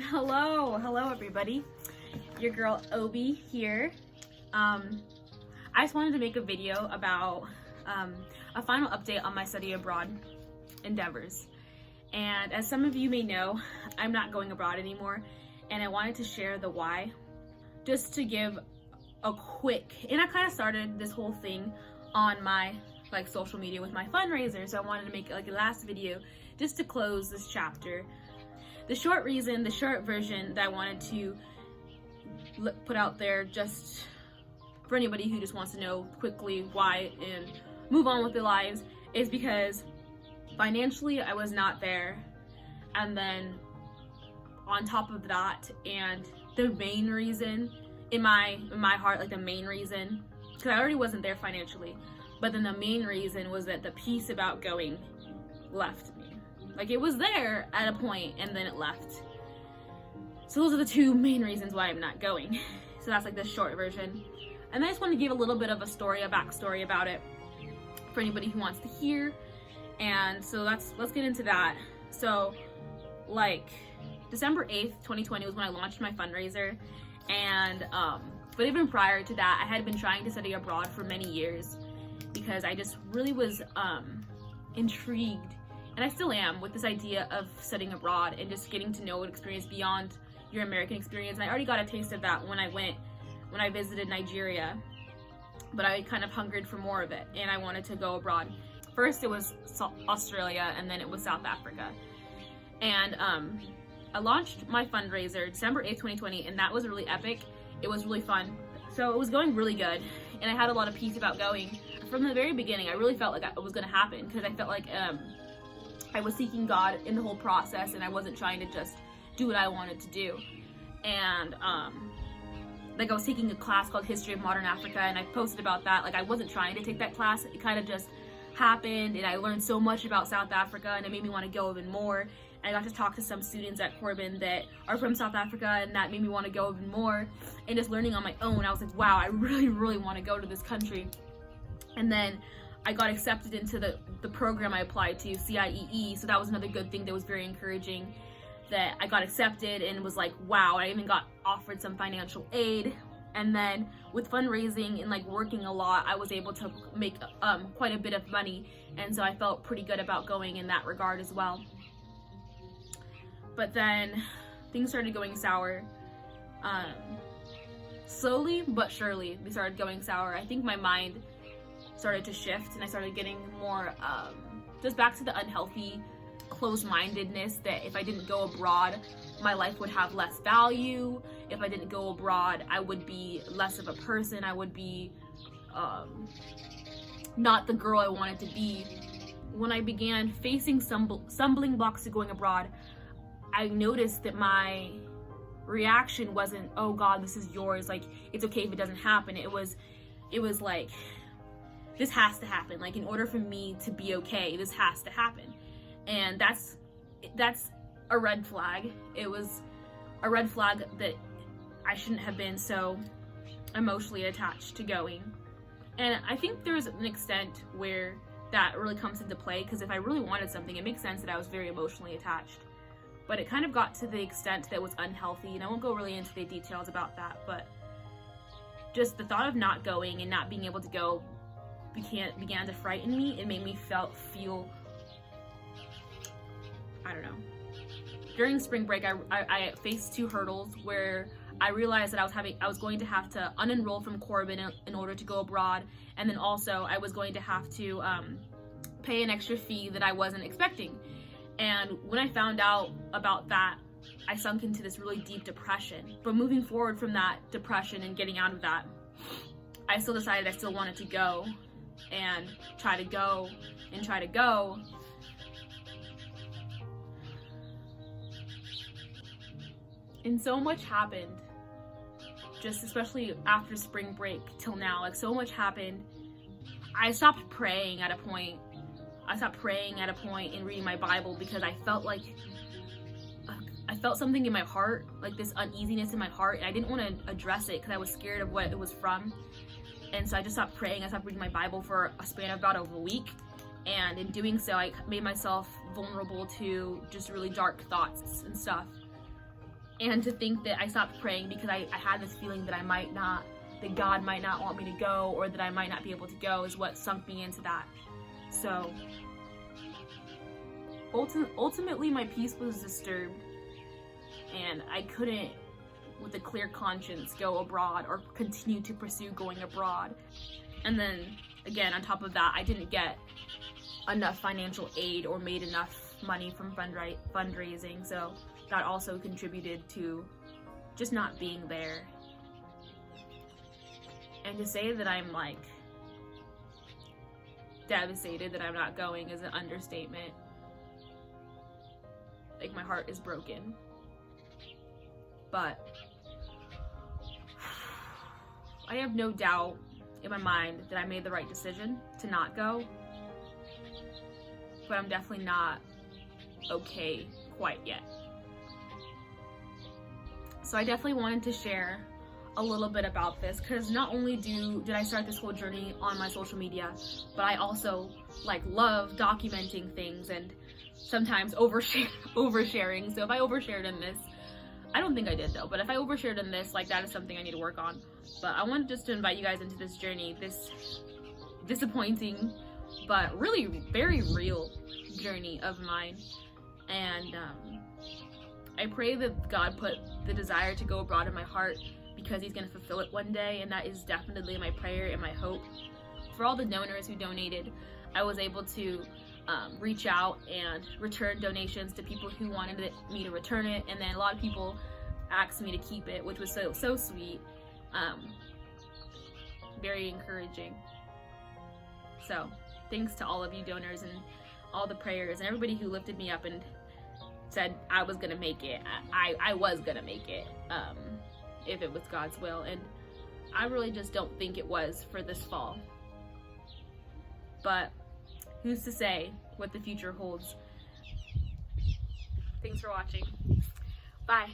Hello everybody. Your girl Obi here. I just wanted to make a video about a final update on my study abroad endeavors. And as some of you may know, I'm not going abroad anymore, and I wanted to share the why. Just to give a quick, and I kind of started this whole thing on my social media with my fundraiser, so I wanted to make a last video just to close this chapter. The short version that I wanted to put out there, just for anybody who just wants to know quickly why and move on with their lives, is because financially I was not there, and then on top of that, and the main reason in my heart, the main reason, because I already wasn't there financially, but then the main reason was that the peace about going left me. It was there at a point, and then it left. So those are the two main reasons why I'm not going. So that's the short version. And I just want to give a little bit of a backstory about it for anybody who wants to hear. And so let's get into that. So December 8th, 2020 was when I launched my fundraiser. And but even prior to that, I had been trying to study abroad for many years because I just really was intrigued, and I still am, with this idea of studying abroad and just getting to know an experience beyond your American experience. And I already got a taste of that when I visited Nigeria, but I kind of hungered for more of it, and I wanted to go abroad. First it was Australia, and then it was South Africa. And I launched my fundraiser December 8th, 2020, and that was really epic. It was really fun. So it was going really good, and I had a lot of peace about going. From the very beginning, I really felt like it was going to happen, because I felt like I was seeking God in the whole process, and I wasn't trying to just do what I wanted to do. And I was taking a class called History of Modern Africa, and I posted about that. I wasn't trying to take that class. It kind of just happened, and I learned so much about South Africa, and it made me want to go even more. And I got to talk to some students at Corbin that are from South Africa, and that made me want to go even more. And just learning on my own, I was like, wow, I really, really want to go to this country. And then I got accepted into the program I applied to, CIEE, so that was another good thing that was very encouraging, that I got accepted, and was like, wow. I even got offered some financial aid. And then with fundraising and working a lot, I was able to make quite a bit of money, and so I felt pretty good about going in that regard as well. But then things started going sour. Slowly but surely they started going sour. I think my mind started to shift, and I started getting more just back to the unhealthy closed-mindedness that if I didn't go abroad, my life would have less value. If I didn't go abroad, I would be less of a person. I would be not the girl I wanted to be. When I began facing stumbling blocks to going abroad, I noticed that my reaction wasn't, oh God, this is yours, it's okay if it doesn't happen. It was this has to happen. In order for me to be okay, this has to happen. And that's a red flag. It was a red flag that I shouldn't have been so emotionally attached to going. And I think there's an extent where that really comes into play, because if I really wanted something, it makes sense that I was very emotionally attached. But it kind of got to the extent that was unhealthy, and I won't go really into the details about that, but just the thought of not going and not being able to go began to frighten me. It made me feel, I don't know. During spring break, I faced two hurdles where I realized that I was going to have to unenroll from Corbin in order to go abroad, and then also I was going to have to pay an extra fee that I wasn't expecting. And when I found out about that, I sunk into this really deep depression. But moving forward from that depression and getting out of that, I still decided I still wanted to go and try to go. And so much happened, just especially after spring break till now. So much happened. I stopped praying at a point. And reading my Bible, because I felt something in my heart, this uneasiness in my heart, and I didn't want to address it because I was scared of what it was from. And so I just stopped praying. I stopped reading my Bible for a span of about a week, and in doing so, I made myself vulnerable to just really dark thoughts and stuff. And to think that I stopped praying because I had this feeling that that God might not want me to go, or that I might not be able to go, is what sunk me into that. So ultimately my peace was disturbed, and I couldn't, with a clear conscience, go abroad or continue to pursue going abroad. And then again, on top of that, I didn't get enough financial aid or made enough money from fundraising, so that also contributed to just not being there. And to say that I'm like devastated that I'm not going is an understatement. Like, my heart is broken. But I have no doubt in my mind that I made the right decision to not go. But I'm definitely not okay quite yet. So I definitely wanted to share a little bit about this, because not only did I start this whole journey on my social media, but I also love documenting things and sometimes oversharing. So if I overshared in this, I don't think I did though, but if I overshared in this, that is something I need to work on. But I wanted just to invite you guys into this journey, this disappointing but really very real journey of mine. And I pray that God put the desire to go abroad in my heart, because he's going to fulfill it one day, and that is definitely my prayer and my hope. For all the donors who donated, I was able to reach out and return donations to people who wanted me to return it, and then a lot of people asked me to keep it, which was so sweet. Very encouraging. So thanks to all of you donors and all the prayers and everybody who lifted me up and said I was gonna make it. I was gonna make it, if it was God's will, and I really just don't think it was for this fall. But who's to say what the future holds? Thanks for watching. Bye.